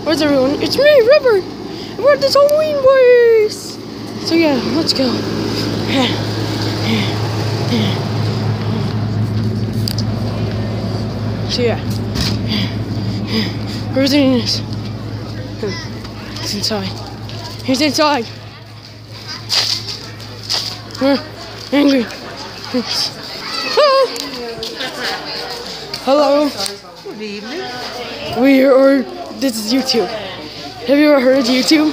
Where's everyone? It's me, River! And we're at this Halloween place! So yeah, let's go. So yeah. Everything is. It's inside. He's inside. We're angry. Hello. Good evening. This is YouTube. Have you ever heard of YouTube?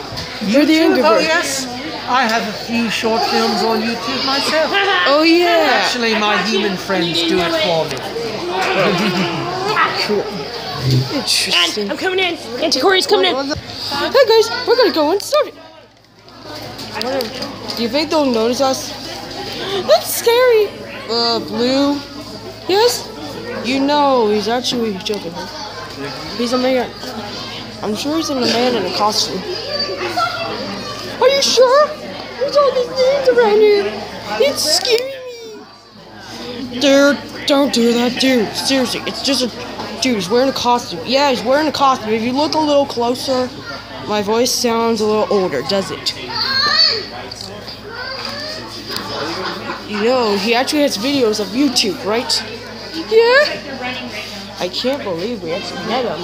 We're the Angry Oh Birds. yes, I have a few short films on YouTube myself. Oh yeah. Actually, my human friends do it for me. Cool. Interesting. And I'm coming in. Auntie Corey's coming in. Hey guys, we're gonna go inside. Do you think they'll notice us? That's scary. Blue. Yes? You know, he's actually joking. He's a man. I'm sure he's a man in a costume. Are you sure? There's all these things around here. It's scaring me. Dude, don't do that, dude. Seriously, it's just a dude. He's wearing a costume. Yeah, he's wearing a costume. If you look a little closer, my voice sounds a little older, does it? You know, he actually has videos of YouTube, right? Yeah. I can't believe we actually met him.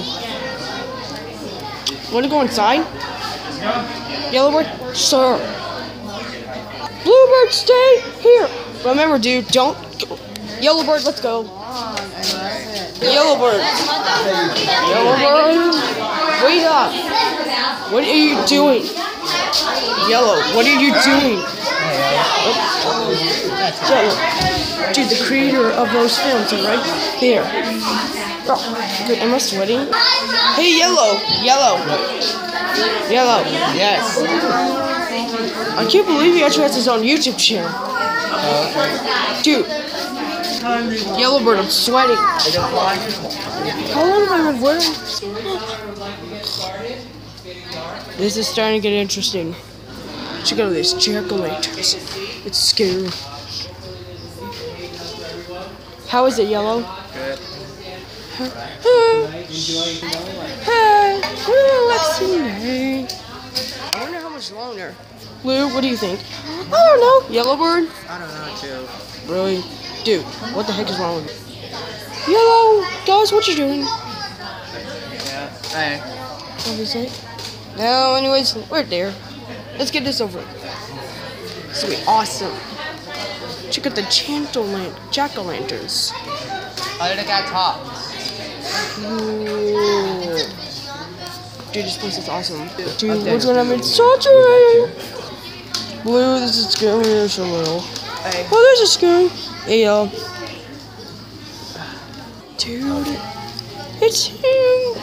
Want to go inside? Yellowbird? Sir. Bluebird, stay here. Remember, dude, don't go. Yellowbird, let's go. Yellowbird. Yellowbird. Wait up. What are you doing? Yellow, what are you doing? Yellow. Dude, the creator of those films are right there. Oh, wait, am I sweating? Hey, Yellow. Yellow. Yellow. Yes. I can't believe he actually has his own YouTube channel. Dude. Yellowbird, I'm sweating. How long have I been wearing? This is starting to get interesting. Check out these jack-o'-lanterns. It's scary. How is it, Yellow? Good. Hey, relaxing. I wonder how much longer. Blue, what do you think? I don't know. Yellowbird? I don't know too. Really? Dude, what the heck is wrong with you? Yellow, guys, what you doing? Yeah. Hey. What was it? No, anyways, we're there. Let's get this over with. This will be awesome. Check out the jack-o'-lanterns. Oh, look at top. Cool. Dude, this place is awesome. Dude, we're gonna have such a Blue, this is scary as a little. Hey. Oh, this is scary. Hey, y'all. Dude, it's him.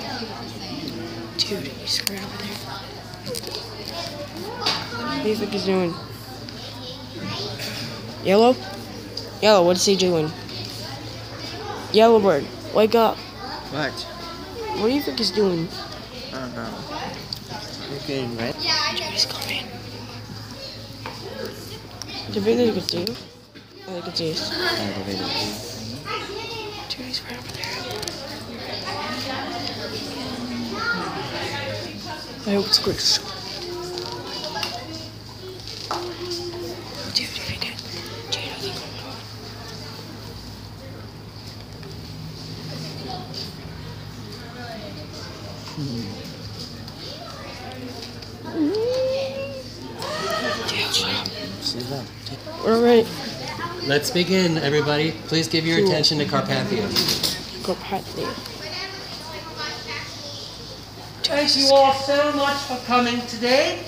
Dude, he's right over there. What do you think he's doing? Yellow? Yellow, what is he doing? Yellowbird, wake up. What? What do you think he's doing? I don't know. You're getting red? Dude, he's coming. Do you think they could see him? Oh, they could see us. Dude, he's right over there. I hope it's good. Dude, if he did. Do you know what's going on? Dude, shut up. We're ready. Let's begin, everybody. Please give your attention to Carpathia. Carpathia. Thank you all so much for coming today.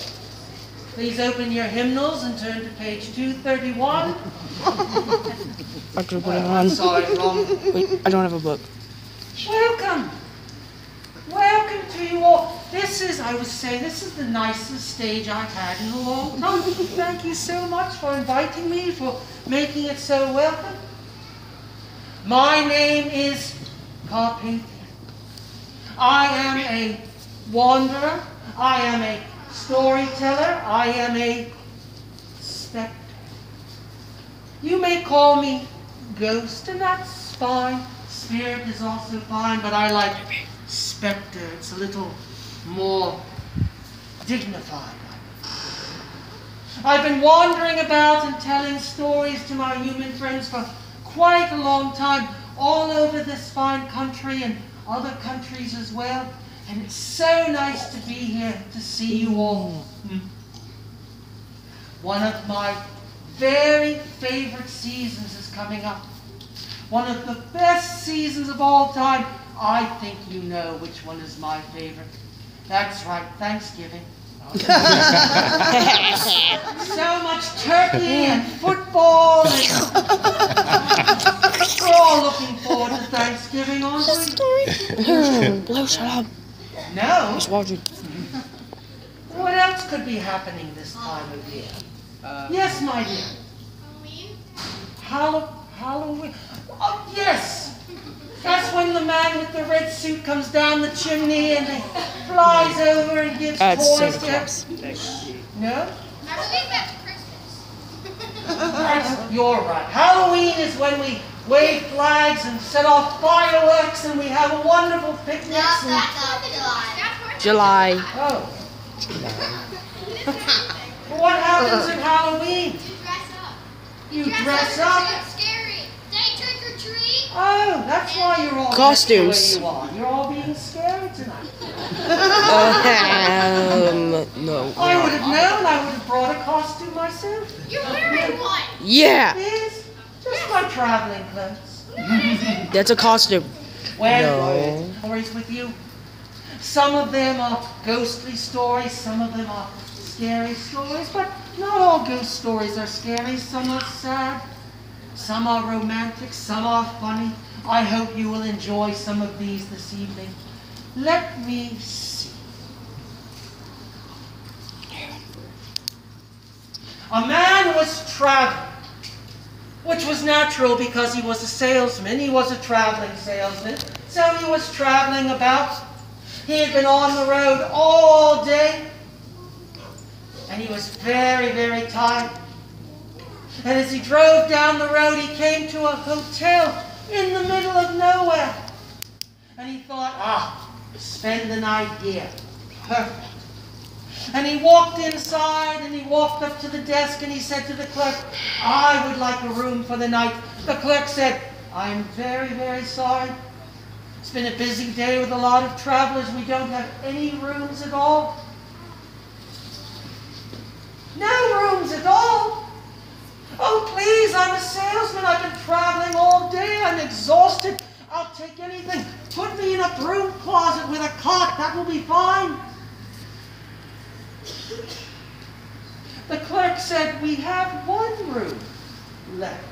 Please open your hymnals and turn to page 231. I could put it on. Sorry, wrong. Wait, I don't have a book. Welcome. Welcome to you all. This is the nicest stage I've had in a long time. Thank you so much for inviting me, for making it so welcome. My name is Carpathia. I am a wanderer. I am a storyteller. I am a spectre. You may call me ghost, and that's fine. Spirit is also fine, but I like spectre. It's a little more dignified. I've been wandering about and telling stories to my human friends for quite a long time, all over this fine country and other countries as well. And it's so nice to be here to see you all. One of my very favorite seasons is coming up. One of the best seasons of all time. I think you know which one is my favorite. That's right, Thanksgiving. So much turkey and football. And we're all looking forward to Thanksgiving, aren't we? Blue, shut up. No. Just watching. What else could be happening this time of year? Yes, my dear. Halloween. Oh, yes. That's when the man with the red suit comes down the chimney and he flies over and gives It's toys Santa to Claus. No? I believe that's Christmas. You're right. Halloween is when we wave flags and set off fireworks and we have a wonderful picnic. That's July. Oh. But what happens in Halloween? You You dress up. It's scary. They trick or treat. Oh, that's why you're all Costumes. the way you are. You're all being scared tonight. No. I would have known. I would have brought a costume myself. You're wearing one. Yeah, Yes, just my traveling clothes. that's a costume. Well, stories with you. Some of them are ghostly stories, some of them are scary stories, but not all ghost stories are scary. Some are sad, some are romantic, some are funny. I hope you will enjoy some of these this evening. Let me see. A man was traveling, which was natural because he was a salesman. He was a traveling salesman. So he was traveling about. He had been on the road all day. And he was very, very tired. And as he drove down the road, he came to a hotel in the middle of nowhere. And he thought, spend the night here. Perfect. And he walked inside and he walked up to the desk and he said to the clerk, I would like a room for the night. The clerk said, I'm very, very sorry. It's been a busy day with a lot of travelers. We don't have any rooms at all. No rooms at all. Oh, please, I'm a salesman. I've been traveling all day. I'm exhausted. I'll take anything. Put me in a broom closet with a cot. That will be fine. The clerk said, we have one room left.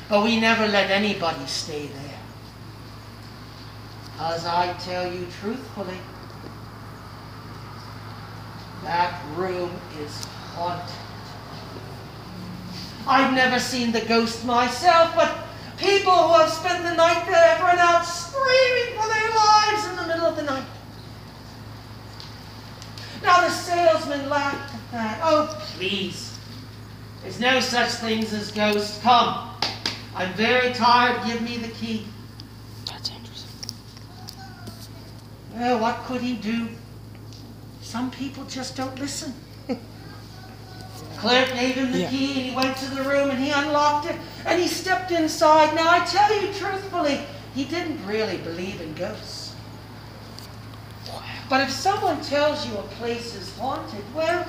But we never let anybody stay there. As I tell you truthfully, that room is haunted. I've never seen the ghost myself, but people who have spent the night there have run out screaming for their lives in the middle of the night. Now the salesman laughed at that. Oh, please. There's no such things as ghosts. Come. I'm very tired. Give me the key. That's interesting. Well, what could he do? Some people just don't listen. Clerk gave him the key and he went to the room and he unlocked it and he stepped inside. Now I tell you truthfully, he didn't really believe in ghosts. But if someone tells you a place is haunted, well,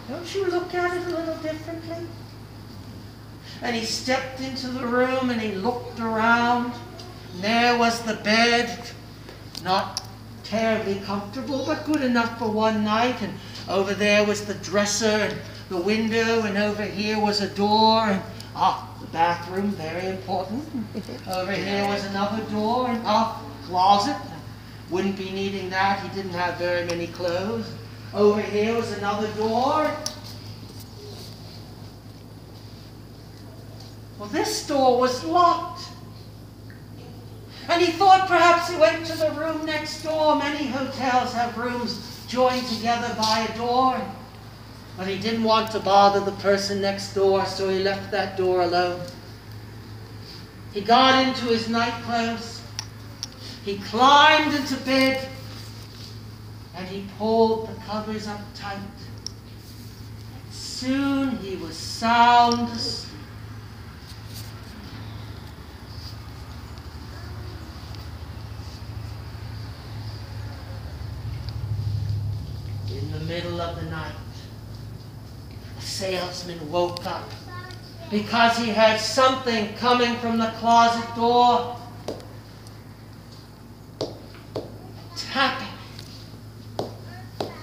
don't you look at it a little differently? And he stepped into the room and he looked around. And there was the bed, not terribly comfortable, but good enough for one night. And over there was the dresser and the window, and over here was a door, and the bathroom, very important. Over here was another door, and closet. Wouldn't be needing that. He didn't have very many clothes. Over here was another door. Well, this door was locked. And he thought perhaps he went to the room next door. Many hotels have rooms joined together by a door. But he didn't want to bother the person next door, so he left that door alone. He got into his night clothes. He climbed into bed. he pulled the covers up tight. Soon he was sound asleep. In the middle of the night, the salesman woke up because he heard something coming from the closet door. Tapping.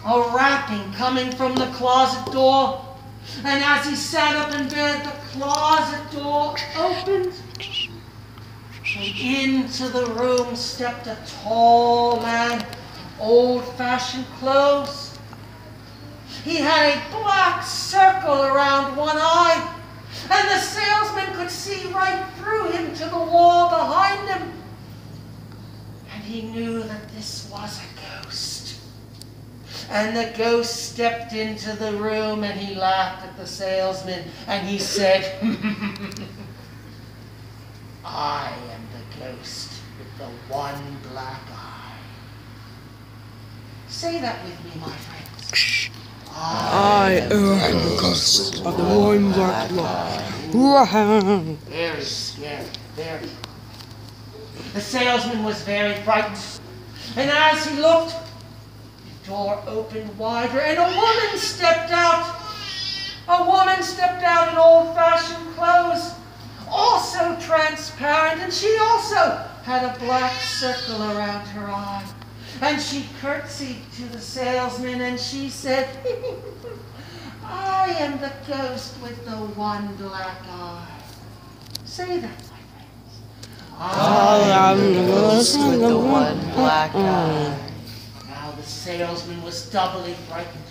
A rapping coming from the closet door. And as he sat up in bed, the closet door opened. And into the room stepped a tall man, old-fashioned clothes. He had a black circle around one eye, and the salesman could see right through him to the wall behind him. And he knew that this was a ghost. And the ghost stepped into the room and he laughed at the salesman and he said, I am the ghost with the one black eye. Say that with me, my friends. I am the ghost of the one black eye. Very scary, very. The salesman was very frightened. And as he looked, the door opened wider and a woman stepped out. A woman stepped out in old-fashioned clothes, also transparent, and she also had a black circle around her eye. And she curtsied to the salesman and she said, I am the ghost with the one black eye. Say that, my friends. I am the ghost with the one black eye. Now the salesman was doubly frightened.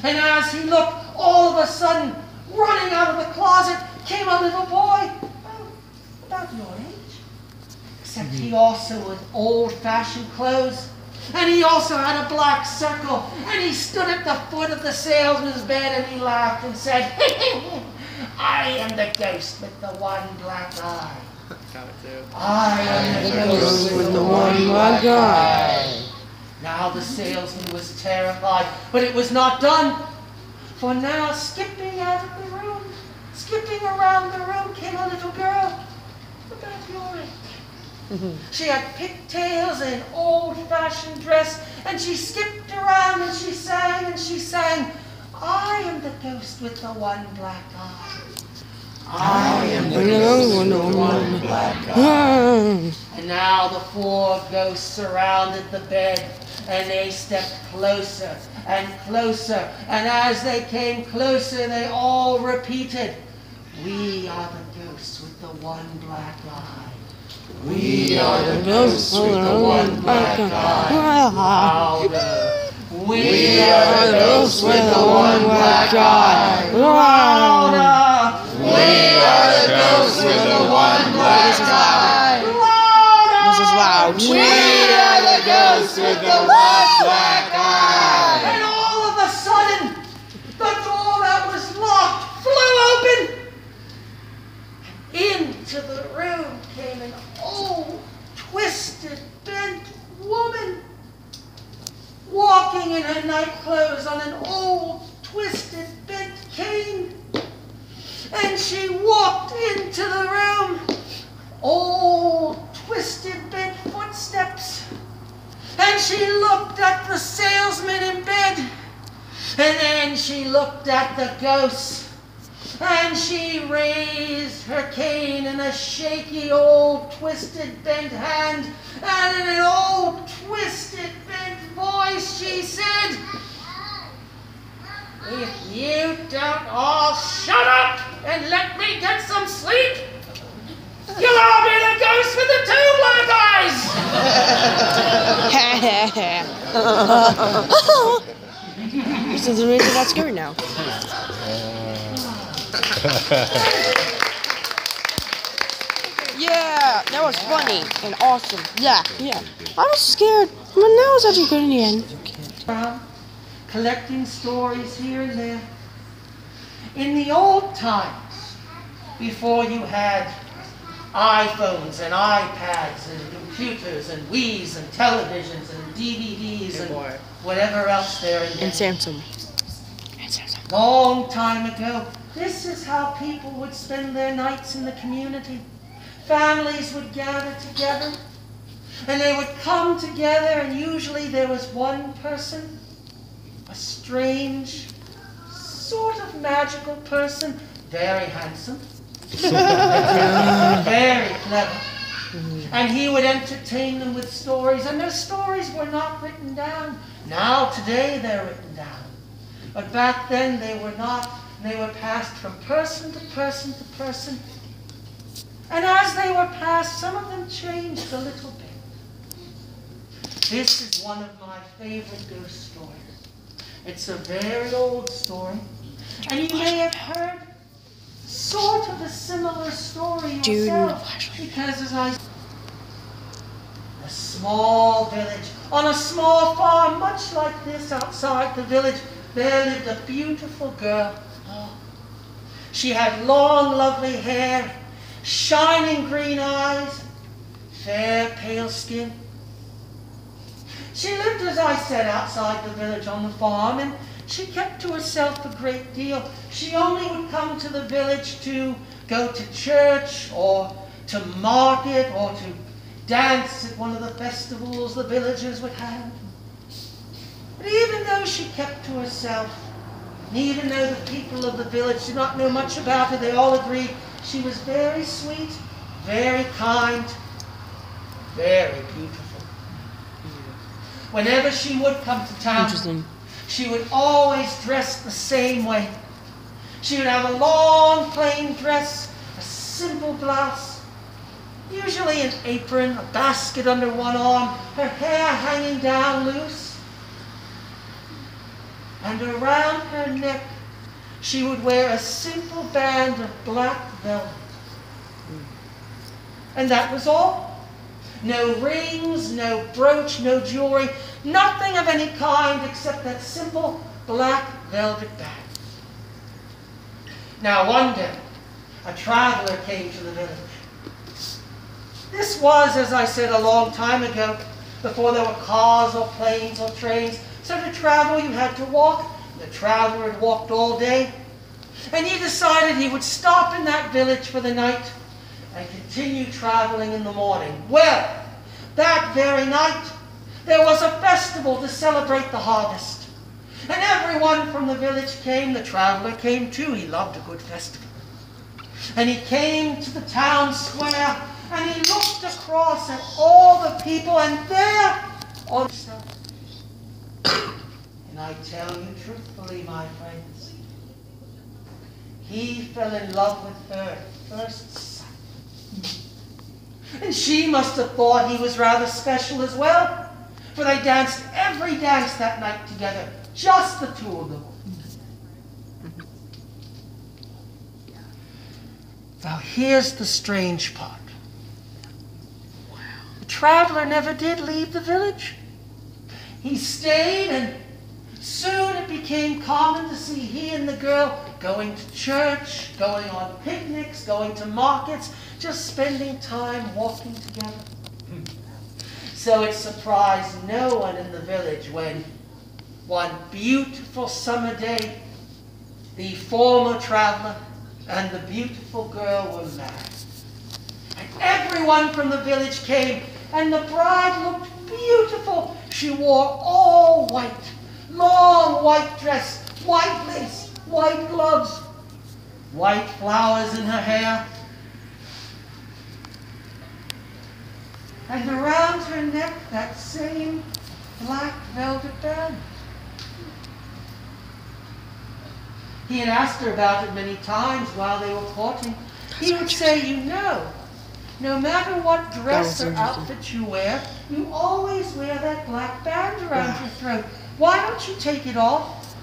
And as he looked, all of a sudden, running out of the closet, came a little boy, about your age. Except he also was old-fashioned clothes. And he also had a black circle. And he stood at the foot of the salesman's bed and he laughed and said, I am the ghost with the one black eye. I am the ghost with the one black eye. Now the salesman was terrified, but it was not done. For now, skipping out of the room, skipping around the room, came a little girl about your age. She had pigtails and an old-fashioned dress, and she skipped around and she sang, I am the ghost with the one black eye. I am the ghost with the one black eye. And now the four ghosts surrounded the bed, and they stepped closer and closer, and as they came closer, they all repeated, we are the ghosts with the one black eye. We are the ghosts with the one black eye. Louder. We are the ghosts with the one black eye. Louder. We are the ghosts with the one black eye. Louder. This is loud. We are the ghosts with the one black eye. And all of a sudden, the door that was locked flew open. Into the room came an old, twisted, bent woman, walking in her night clothes on an old, twisted, bent cane. And she walked into the room, old, twisted, bent footsteps. And she looked at the salesman in bed. And then she looked at the ghost. And she raised her cane in a shaky, old, twisted, bent hand. And in an old, twisted, bent voice, she said, if you don't all shut up and let me get some sleep, you'll all be the ghost with the two black eyes. This doesn't make it that scary now. Yeah, that was funny and awesome. Yeah. I was scared, but that was actually good in the end. Collecting stories here and there. In the old times, before you had iPhones and iPads and computers and Wiis and televisions and DVDs and whatever else they're in. And Samsung. Long time ago, this is how people would spend their nights in the community. Families would gather together, and they would come together, and usually there was one person, a strange, sort of magical person, very handsome, very clever. And he would entertain them with stories, and those stories were not written down. Now, today, they're written down. But back then, they were not. They were passed from person to person to person. And as they were passed, some of them changed a little bit. This is one of my favorite ghost stories. It's a very old story. And you may have heard sort of a similar story yourself. Because as I a small village, on a small farm, much like this outside the village, there lived a beautiful girl. She had long, lovely hair, shining green eyes, fair, pale skin. She lived, as I said, outside the village on the farm, and she kept to herself a great deal. She only would come to the village to go to church or to market or to dance at one of the festivals the villagers would have. But even though she kept to herself, and even though the people of the village did not know much about her, they all agreed she was very sweet, very kind, very beautiful. Whenever she would come to town, she would always dress the same way. She would have a long, plain dress, a simple blouse, usually an apron, a basket under one arm, her hair hanging down loose. And around her neck, she would wear a simple band of black velvet. And that was all. No rings, no brooch, no jewelry, nothing of any kind except that simple black velvet band. Now one day, a traveler came to the village. This was, as I said, a long time ago, before there were cars or planes or trains. So to travel, you had to walk. The traveler had walked all day. And he decided he would stop in that village for the night and continue traveling in the morning. Well, that very night, there was a festival to celebrate the harvest. And everyone from the village came. The traveler came too. He loved a good festival. And he came to the town square, and he looked across at all the people, and there on himself. And I tell you truthfully, my friends, he fell in love with her at first sight. And she must have thought he was rather special as well, for they danced every dance that night together, just the two of them. Now here's the strange part. The traveler never did leave the village. He stayed, and soon it became common to see he and the girl going to church, going on picnics, going to markets, just spending time walking together. So it surprised no one in the village when one beautiful summer day, the former traveler and the beautiful girl were married. And everyone from the village came, and the bride looked beautiful. She wore all white, long white dress, white lace, white gloves, white flowers in her hair, and around her neck that same black velvet band. He had asked her about it many times while they were courting. He would say, you know, no matter what dress or outfit you wear, you always wear that black band around your throat. Why don't you take it off?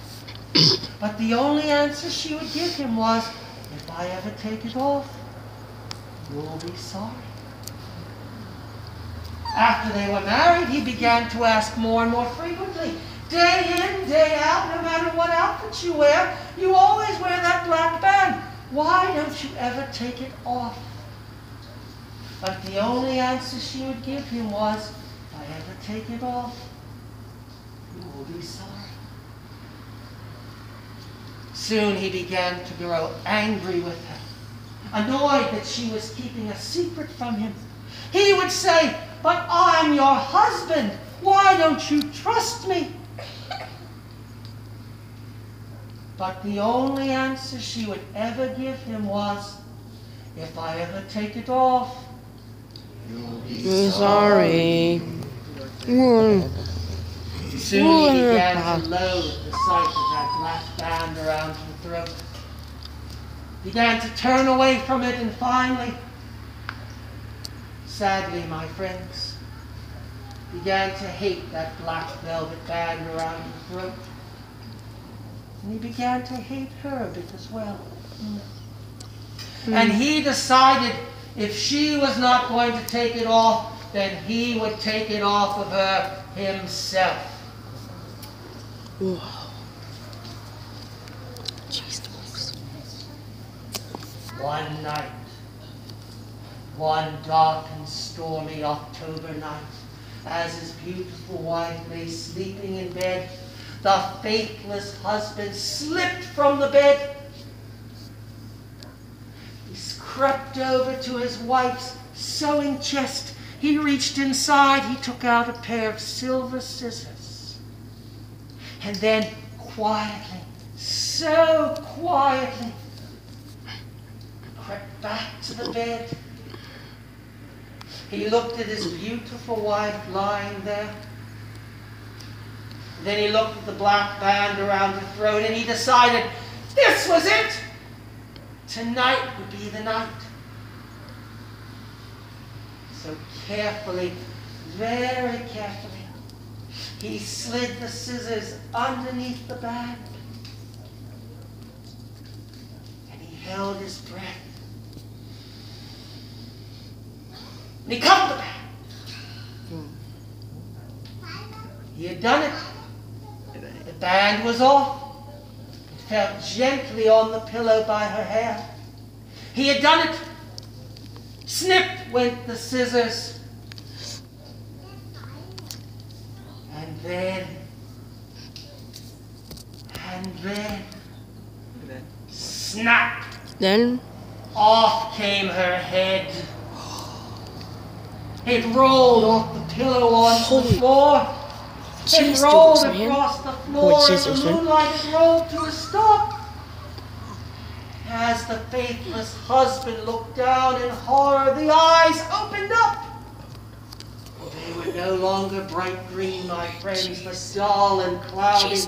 But the only answer she would give him was, if I ever take it off, you'll be sorry. After they were married, he began to ask more and more frequently. Day in, day out, no matter what outfit you wear, you always wear that black band. Why don't you ever take it off? But the only answer she would give him was, if I ever take it off, you will be sorry. Soon he began to grow angry with her, annoyed that she was keeping a secret from him. He would say, but I'm your husband. Why don't you trust me? But the only answer she would ever give him was, if I ever take it off, you'll be sorry. Mm. Soon he began to loathe the sight of that black band around her throat. Began to turn away from it, and finally, sadly, my friends, began to hate that black velvet band around her throat. And he began to hate her a bit as well. And he decided if she was not going to take it off, then he would take it off of her himself. One night, one dark and stormy October night, as his beautiful wife lay sleeping in bed, the faithless husband slipped from the bed. He crept over to his wife's sewing chest. He reached inside. He took out a pair of silver scissors. And then quietly, so quietly, crept back to the bed. He looked at his beautiful wife lying there. Then he looked at the black band around her throat, and he decided this was it. Tonight would be the night. So carefully, very carefully, he slid the scissors underneath the band. And he held his breath. And he cut the band. He had done it. The band was off. It fell gently on the pillow by her hair. He had done it. Snip went the scissors. And then, snap! Then? Off came her head. It rolled off the pillow onto the floor. It rolled across the floor in the moonlight. It rolled to a stop. As the faithless husband looked down in horror, the eyes opened up. They were no longer bright green, my friends, but dull and cloudy.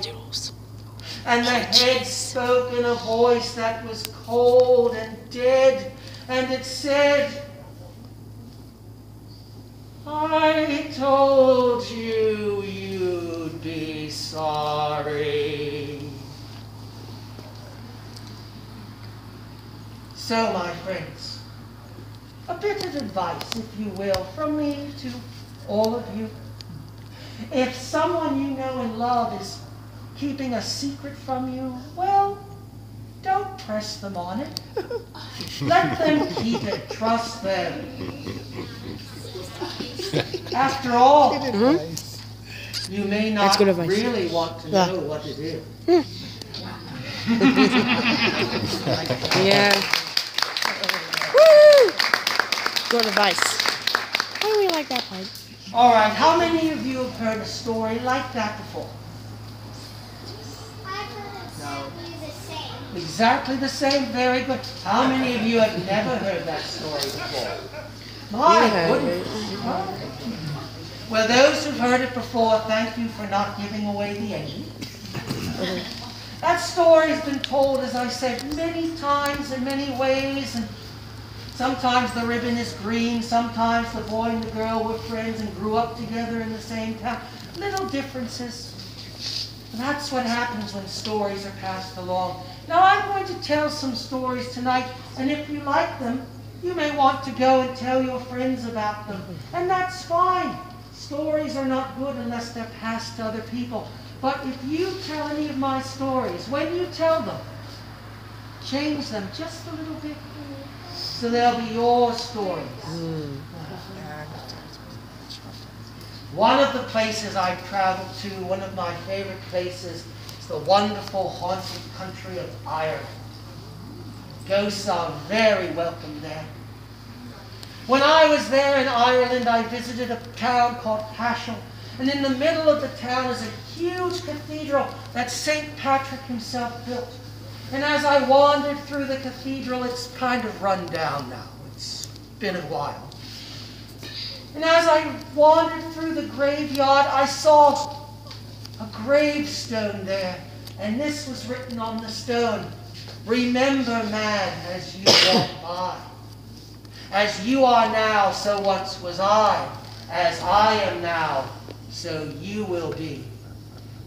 And the head spoke in a voice that was cold and dead, and it said, I told you you'd be sorry. So, my friends, a bit of advice, if you will, from me to all of you. If someone you know and love is keeping a secret from you, well, don't press them on it. Let them keep it. Trust them. After all, you may not really want to know what it is. Yeah. Woo! Good advice. Why do we like that part? All right, how many of you have heard a story like that before? I've heard exactly the same. Exactly the same? Very good. How many of you have never heard that story before? My goodness. Well, those who've heard it before, thank you for not giving away the ending. That story has been told, as I said, many times in many ways, and sometimes the ribbon is green, sometimes the boy and the girl were friends and grew up together in the same town. Little differences. And that's what happens when stories are passed along. Now, I'm going to tell some stories tonight, and if you like them, you may want to go and tell your friends about them. And that's fine. Stories are not good unless they're passed to other people. But if you tell any of my stories, when you tell them, change them just a little bit. So they'll be your stories. One of the places I've traveled to, one of my favorite places, is the wonderful haunted country of Ireland. Ghosts are very welcome there. When I was there in Ireland, I visited a town called Cashel, and in the middle of the town is a huge cathedral that St. Patrick himself built. And as I wandered through the cathedral, it's kind of run down now. It's been a while. And as I wandered through the graveyard, I saw a gravestone there. And this was written on the stone: "Remember, man, as you walk by. As you are now, so once was I. As I am now, so you will be.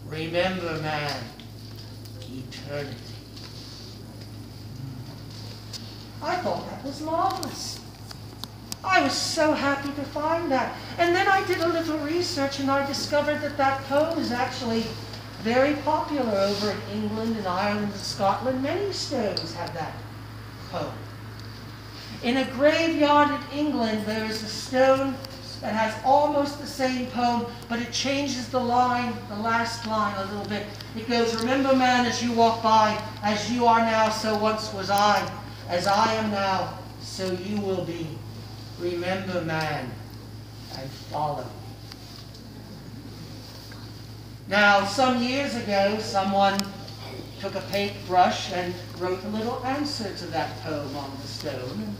Remember, man, eternity." I thought that was marvelous. I was so happy to find that. And then I did a little research and I discovered that that poem is actually very popular over in England and Ireland and Scotland. Many stones have that poem. In a graveyard in England, there is a stone that has almost the same poem, but it changes the line, the last line a little bit. It goes, "Remember, man, as you walk by, as you are now, so once was I. As I am now, so you will be. Remember, man, and follow." Now, some years ago, someone took a paintbrush and wrote a little answer to that poem on the stone.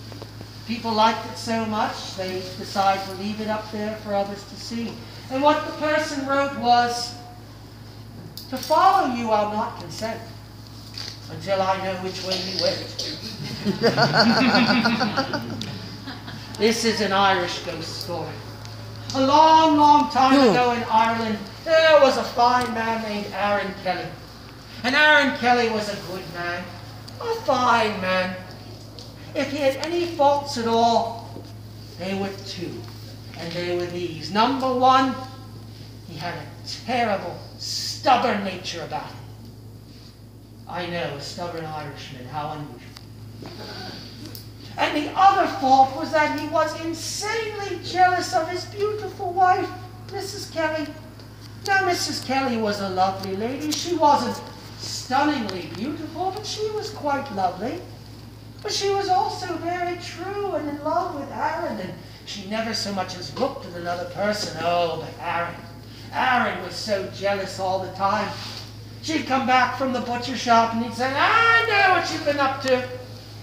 People liked it so much, they decided to leave it up there for others to see. And what the person wrote was, "To follow you I'll not consent, until I know which way you went." This is an Irish ghost story. A long, long time ago in Ireland, there was a fine man named Aaron Kelly. And Aaron Kelly was a good man, a fine man. If he had any faults at all, they were two, and they were these. Number one, he had a terrible, stubborn nature about him. I know, a stubborn Irishman, how unusual. And the other fault was that he was insanely jealous of his beautiful wife, Mrs. Kelly. Now, Mrs. Kelly was a lovely lady. She wasn't stunningly beautiful, but she was quite lovely. But she was also very true and in love with Aaron, and she never so much as looked at another person. Oh, but Aaron was so jealous all the time. She'd come back from the butcher shop and he'd say, "I know what you've been up to.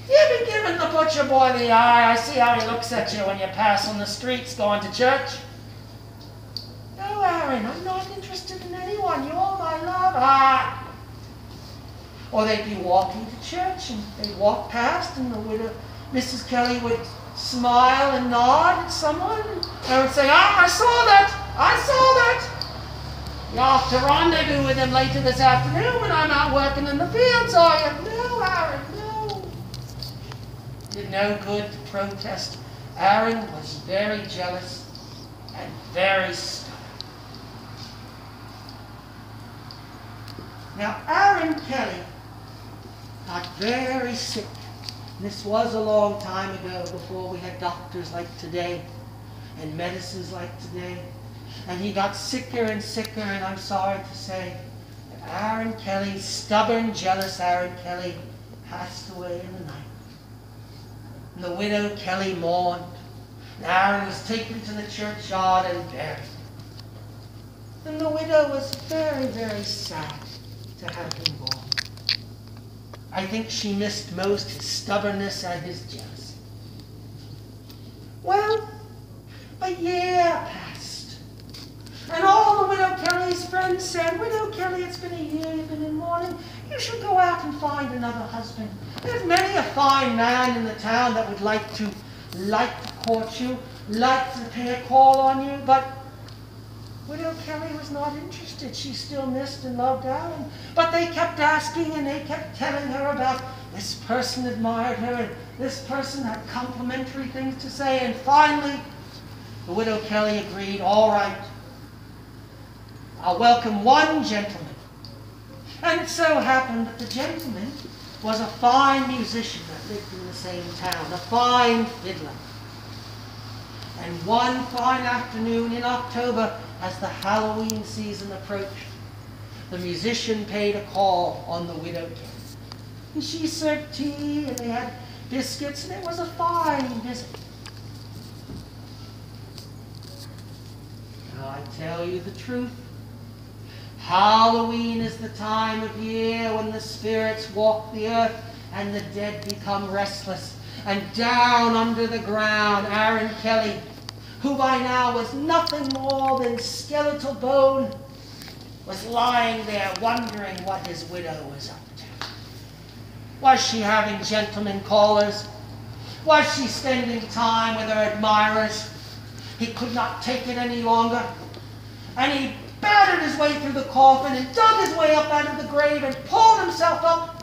You've been giving the butcher boy the eye. I see how he looks at you when you pass on the streets going to church." "No, Aaron, I'm not interested in anyone. You're my love." "Ah." Or they'd be walking to church and they'd walk past and the widow, Mrs. Kelly, would smile and nod at someone and they would say, "Ah, I saw that. I saw that. You're off to rendezvous with him later this afternoon when I'm out working in the fields, are you?" "No, Aaron, no." Did no good to protest. Aaron was very jealous and very stubborn. Now, Aaron Kelly got very sick. This was a long time ago, before we had doctors like today and medicines like today. And he got sicker and sicker, and I'm sorry to say that Aaron Kelly, stubborn, jealous Aaron Kelly, passed away in the night. And the widow Kelly mourned. And Aaron was taken to the churchyard and buried. And the widow was very, very sad to have him gone. I think she missed most his stubbornness and his jealousy. Well, a year passed. And all the Widow Kelly's friends said, "Widow Kelly, it's been a year you've been in mourning. You should go out and find another husband. There's many a fine man in the town that would like to court you, like to pay a call on you." But Widow Kelly was not interested. She still missed and loved Aaron. But they kept asking and they kept telling her about this person admired her and this person had complimentary things to say. And finally, the Widow Kelly agreed, "All right, I'll welcome one gentleman." And it so happened that the gentleman was a fine musician that lived in the same town, a fine fiddler. And one fine afternoon in October, as the Halloween season approached, the musician paid a call on the widow Kelly. And she served tea, and they had biscuits, and it was a fine visit. Now I tell you the truth, Halloween is the time of year when the spirits walk the earth and the dead become restless. And down under the ground, Aaron Kelly, who by now was nothing more than skeletal bone, was lying there wondering what his widow was up to. Was she having gentlemen callers? Was she spending time with her admirers? He could not take it any longer, and he battered his way through the coffin and dug his way up out of the grave and pulled himself up,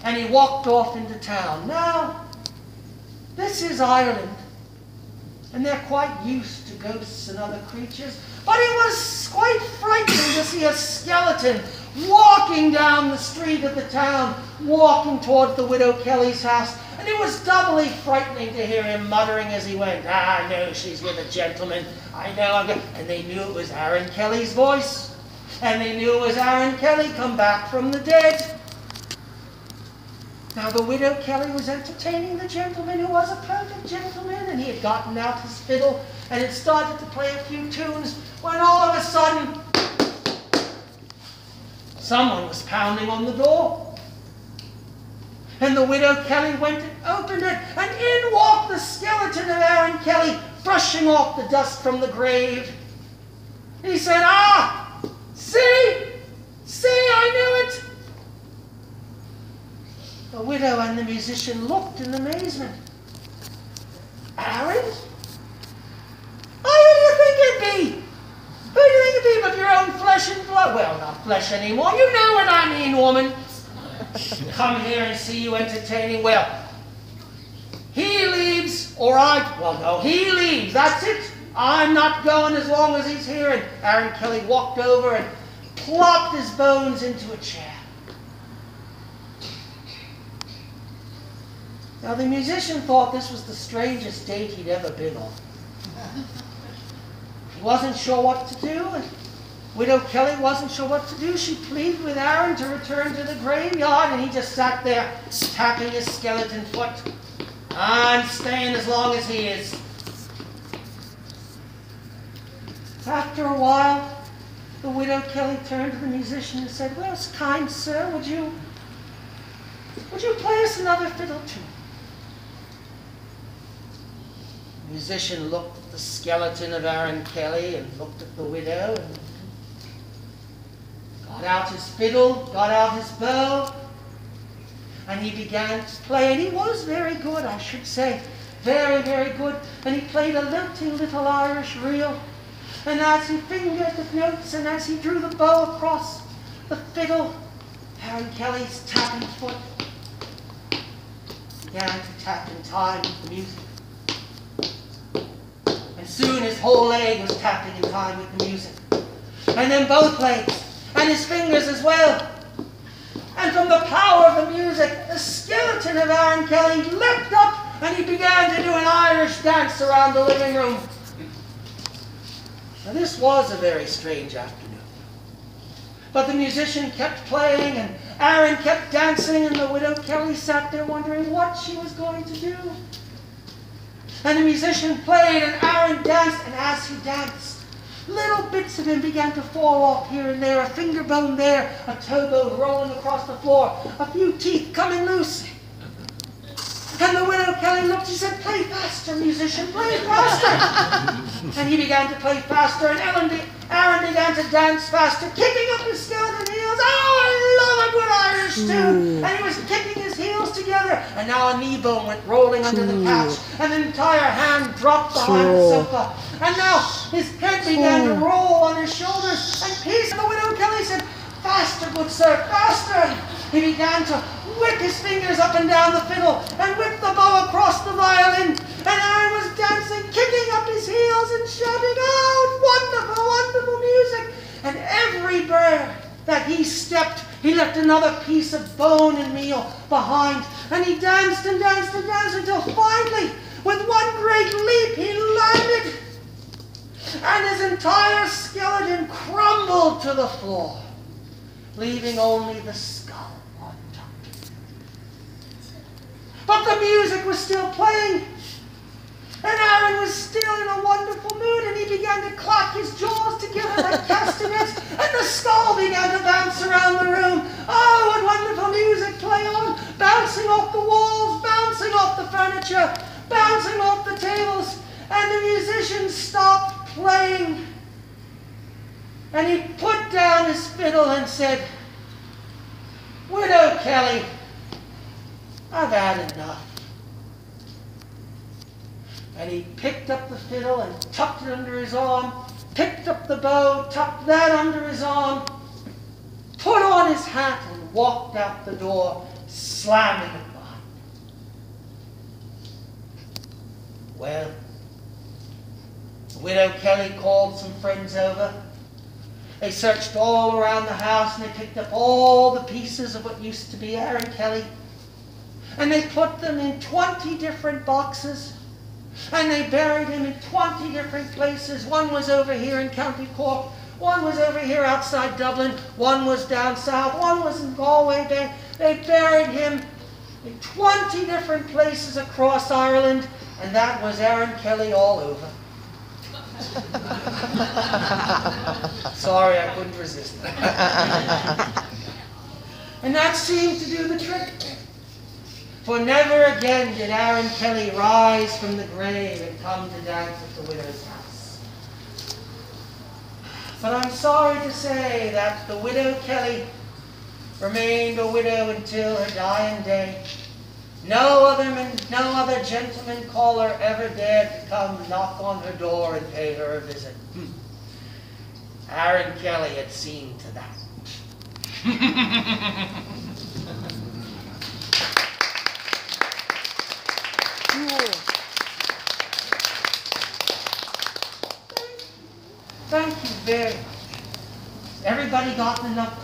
and he walked off into town. Now, this is Ireland, and they're quite used to ghosts and other creatures, but it was quite frightening to see a skeleton walking down the street of the town, walking towards the widow Kelly's house. And it was doubly frightening to hear him muttering as he went, "I know she's with a gentleman. I know." And they knew it was Aaron Kelly's voice. And they knew it was Aaron Kelly come back from the dead. Now the widow Kelly was entertaining the gentleman who was a perfect gentleman, and he had gotten out his fiddle and had started to play a few tunes when all of a sudden someone was pounding on the door. And the widow Kelly went and opened it, and in walked the skeleton of Aaron Kelly, brushing off the dust from the grave. He said, "Ah, see, I knew it." The widow and the musician looked in amazement. "Aaron? Oh, who do you think it'd be? Who do you think it'd be but your own flesh and blood?" "Well, not flesh anymore. You know what I mean, woman. Come here and see you entertaining. Well, he leaves, or well, no, he leaves. That's it. I'm not going as long as he's here." And Aaron Kelly walked over and plopped his bones into a chair. Now, the musician thought this was the strangest date he'd ever been on. He wasn't sure what to do, and Widow Kelly wasn't sure what to do. She pleaded with Aaron to return to the graveyard, and he just sat there tapping his skeleton foot. "I'm staying as long as he is." After a while, the widow Kelly turned to the musician and said, "Well, kind sir, would you play us another fiddle tune?" The musician looked at the skeleton of Aaron Kelly and looked at the widow and got out his fiddle, got out his bow, and he began to play. And he was very good, I should say. Very, very good. And he played a lilting little Irish reel. And as he fingered the notes and as he drew the bow across the fiddle, Aaron Kelly's tapping foot began to tap in time with the music. And soon his whole leg was tapping in time with the music. And then both legs, and his fingers as well. And from the power of the music, the skeleton of Aaron Kelly leapt up and he began to do an Irish dance around the living room. Now this was a very strange afternoon. But the musician kept playing and Aaron kept dancing, and the widow Kelly sat there wondering what she was going to do. And the musician played and Aaron danced, and as he danced, little bits of him began to fall off here and there, a finger bone there, a toe bone rolling across the floor, a few teeth coming loose. And the widow Kelly looked, she said, "Play faster, musician, play faster." And he began to play faster, and Aaron began to dance faster, kicking up his skeleton heels. Oh, I love a good Irish tune. And he was kicking his heels together, and now a knee bone went rolling under the couch, and an entire hand dropped behind the sofa. And now his head began to roll on his shoulders, and peace. And the widow Kelly said, "Faster, good sir, faster." He began to whip his fingers up and down the fiddle and whip the bow across the violin. And Aaron was dancing, kicking up his heels and shouting, "Oh, wonderful, wonderful music." And everywhere that he stepped, He left another piece of bone and meal behind, and he danced and danced and danced until finally, with one great leap, he landed, and his entire skeleton crumbled to the floor, leaving only the skull on top. But the music was still playing, and Aaron was still in a wonderful mood, and he began to clack his jaws together like castanets, and the skull began to bounce around the room. Oh, what wonderful music play on, bouncing off the walls, bouncing off the furniture, bouncing off the tables, and the musician stopped playing. And he put down his fiddle and said, "Widow Kelly, I've had enough." And he picked up the fiddle and tucked it under his arm, picked up the bow, tucked that under his arm, put on his hat and walked out the door, slamming it behind him. Well, Widow Kelly called some friends over. They searched all around the house and they picked up all the pieces of what used to be Aaron Kelly, and they put them in 20 different boxes. And they buried him in 20 different places. One was over here in County Cork. One was over here outside Dublin. One was down south. One was in Galway Bay. They buried him in 20 different places across Ireland. And that was Aaron Kelly all over. Sorry, I couldn't resist. And that seemed to do the trick. For never again did Aaron Kelly rise from the grave and come to dance at the widow's house. But I'm sorry to say that the Widow Kelly remained a widow until her dying day. No other gentleman caller ever dared to come knock on her door and pay her a visit. Aaron Kelly had seen to that. Thank you very much. Everybody got enough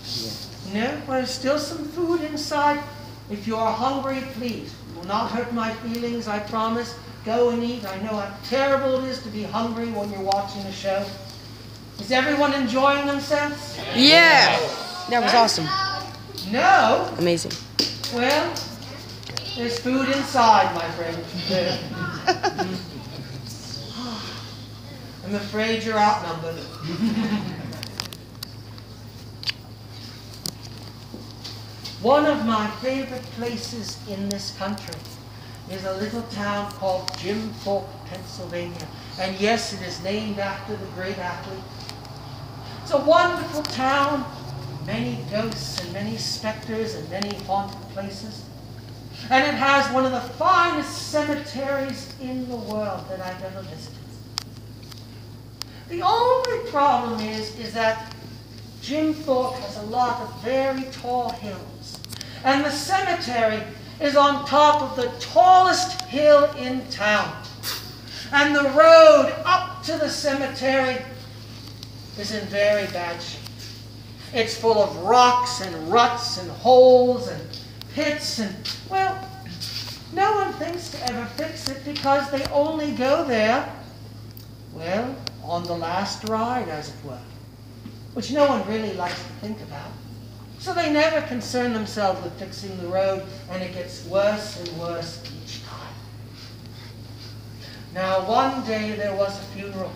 food? Yeah. No? Well, there's still some food inside. If you're hungry, please. It will not hurt my feelings, I promise. Go and eat. I know how terrible it is to be hungry when you're watching a show. Is everyone enjoying themselves? Yeah! That was awesome. No? Amazing. Well, there's food inside, my friend. I'm afraid you're outnumbered. One of my favorite places in this country is a little town called Jim Thorpe, Pennsylvania. And yes, it is named after the great athlete. It's a wonderful town, many ghosts and many specters and many haunted places. And it has one of the finest cemeteries in the world that I've ever visited. The only problem is that Jim Thorpe has a lot of very tall hills. And the cemetery is on top of the tallest hill in town. And the road up to the cemetery is in very bad shape. It's full of rocks and ruts and holes and pits and, well, no one thinks to ever fix it because they only go there, well, on the last ride, as it were, which no one really likes to think about. So they never concern themselves with fixing the road, and it gets worse and worse each time. Now, one day there was a funeral,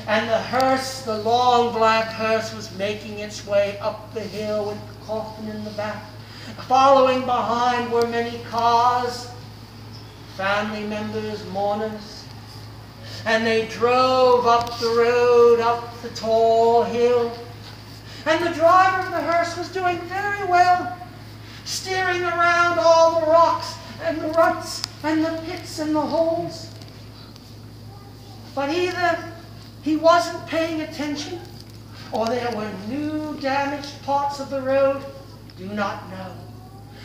and the hearse, the long black hearse, was making its way up the hill with the coffin in the back. Following behind were many cars, family members, mourners, and they drove up the road, up the tall hill. And the driver of the hearse was doing very well, steering around all the rocks and the ruts and the pits and the holes. But either he wasn't paying attention, or there were new damaged parts of the road, do not know.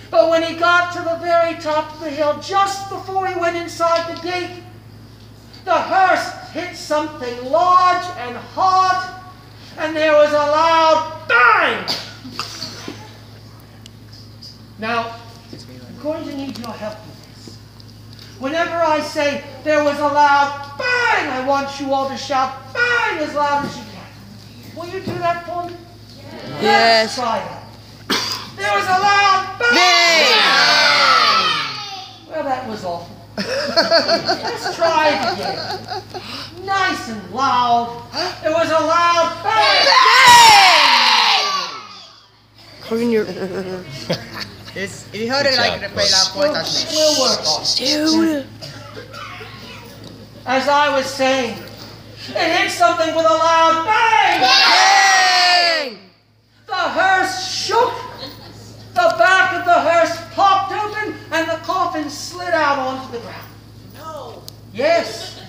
But when he got to the very top of the hill, just before he went inside the gate, the hearse hit something large and hard, and there was a loud bang! bang! Now, I'm going to need your help with this. Whenever I say there was a loud bang, I want you all to shout bang as loud as you can. Will you do that for me? Yes. Let's try that. There was a loud bang! Well, that was awful. Let's try it again. Nice and loud. There was a loud bang! Clean your... If you heard it like the play loud point, that's me. We'll work on it. Dude. As I was saying, it hit something with a loud bang! Bang! The hearse shook. The back of the hearse popped open and the coffin slid out onto the ground. No. Yes.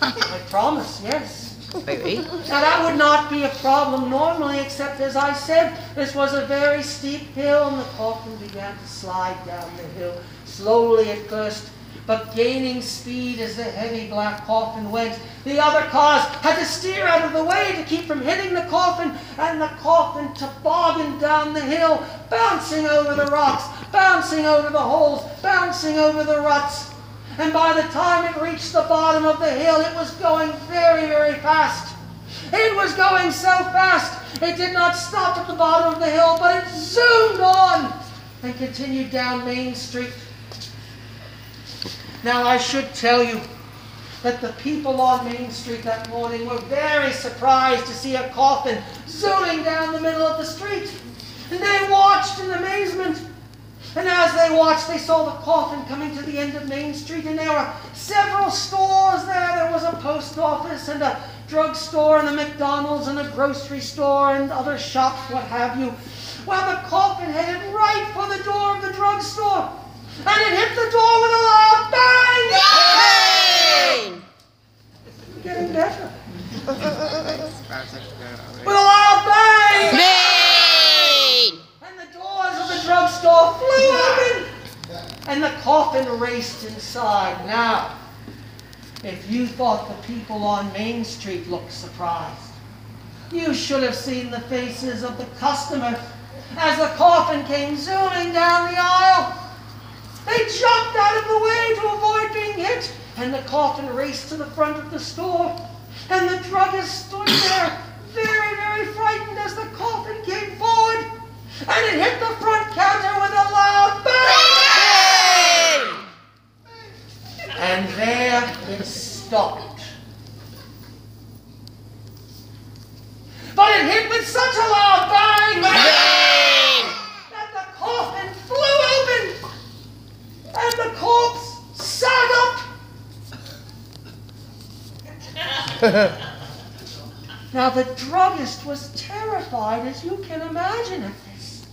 I promise, yes. Baby. Now that would not be a problem normally, except as I said, this was a very steep hill and the coffin began to slide down the hill, slowly at first, but gaining speed as the heavy black coffin went. The other cars had to steer out of the way to keep from hitting the coffin, and the coffin tobogganed down the hill, bouncing over the rocks, bouncing over the holes, bouncing over the ruts. And by the time it reached the bottom of the hill, it was going very, very fast. It was going so fast, it did not stop at the bottom of the hill, but it zoomed on and continued down Main Street. Now, I should tell you that the people on Main Street that morning were very surprised to see a coffin zooming down the middle of the street. And they watched in amazement. And as they watched, they saw the coffin coming to the end of Main Street, and there were several stores there. There was a post office and a drugstore and a McDonald's and a grocery store and other shops, what have you. Well, the coffin headed right for the door of the drugstore, and it hit the door with a loud bang! Bang! It's getting better. With a loud bang! Bang! And the doors of the drugstore flew open, and the coffin raced inside. Now, if you thought the people on Main Street looked surprised, you should have seen the faces of the customers as the coffin came zooming down the aisle. They jumped out of the way to avoid being hit, and the coffin raced to the front of the store, and the druggist stood there very, very frightened as the coffin came forward, and it hit the front counter with a loud bang! And there it stopped. But it hit with such a loud bang that the coffin flew open, and the corpse sat up. Now the druggist was terrified, as you can imagine, at this.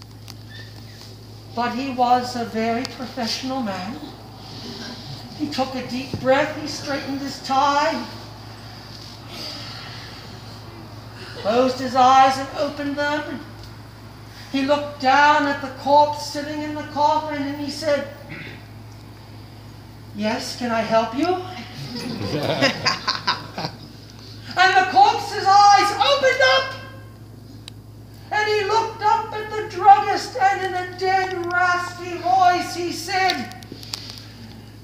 But he was a very professional man. He took a deep breath, he straightened his tie, closed his eyes and opened them. He looked down at the corpse sitting in the coffin and he said, "Yes, can I help you?" And the corpse's eyes opened up, and he looked up at the druggist, and in a dead, raspy voice he said,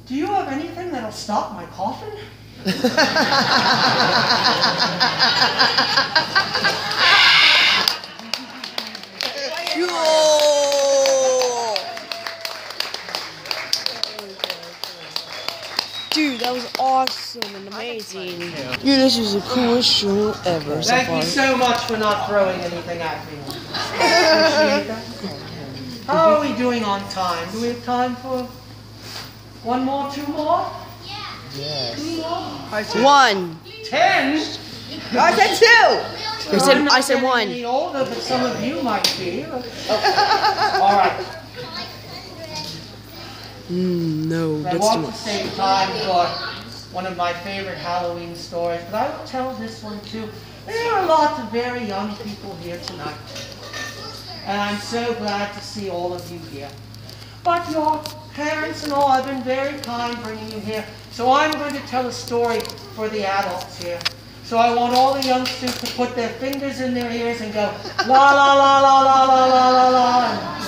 "Do you have anything that'll stop my coffin?" Dude, that was awesome and amazing. Dude, this was the coolest show ever so Thank far. you so much for not throwing anything at me. Appreciate that. How are we doing on time? Do we have time for one more, two more? Yes. 1. 10? I said 2! I'm not I said getting 1. any older, but some of you might be. All right. No, I that's too want to much. save time for one of my favorite Halloween stories, but I will tell this one too. There are lots of very young people here tonight, and I'm so glad to see all of you here. But your parents and all have been very kind bringing you here, so I'm going to tell a story for the adults here. So I want all the youngsters to put their fingers in their ears and go la la la la la la la la la. Not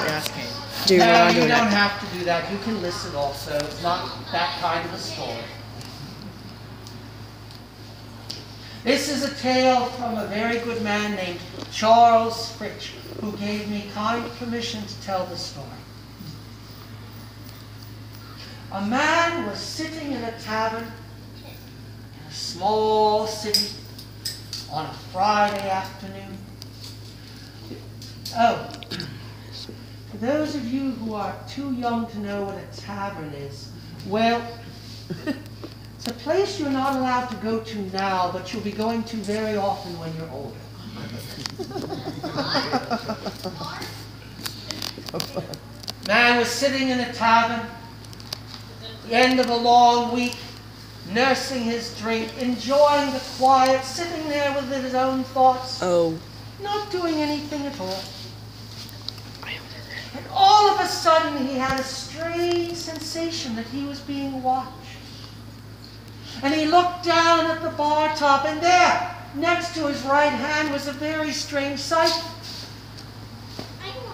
asking. Dude, we're No, not you doing don't that. have to do that. You can listen also. It's not that kind of a story. This is a tale from a very good man named Charles Fritch, who gave me kind permission to tell the story. A man was sitting in a tavern in a small city on a Friday afternoon. Oh, for those of you who are too young to know what a tavern is, well, it's a place you're not allowed to go to now, but you'll be going to very often when you're older. Man was sitting in a tavern, the end of a long week, nursing his drink, enjoying the quiet, sitting there with his own thoughts, Oh. not doing anything at all. And all of a sudden he had a strange sensation that he was being watched. And he looked down at the bar top, and there, next to his right hand, was a very strange sight.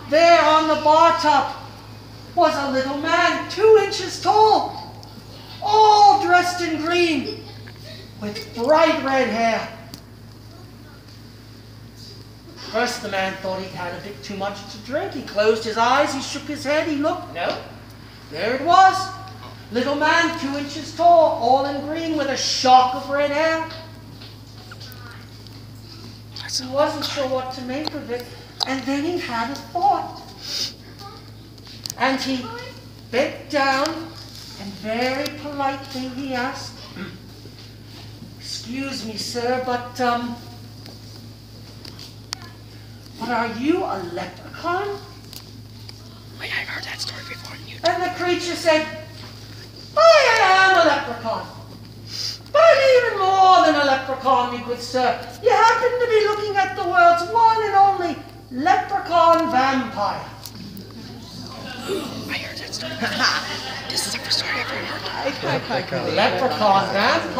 There on the bar top was a little man, 2 inches tall, all dressed in green, with bright red hair. First the man thought he'd had a bit too much to drink. He closed his eyes, he shook his head, he looked. No, there it was. Little man, 2 inches tall, all in green with a shock of red hair. He wasn't sure what to make of it, and then he had a thought. And he bent down, and very politely he asked, "Excuse me, sir, but are you a leprechaun?" Wait, I've heard that story before. And the creature said, "I am a leprechaun. But even more than a leprechaun, me good sir. You happen to be looking at the world's one and only leprechaun vampire." I heard that story. This is the first story I've ever heard. I kind of Leprechaun vampire?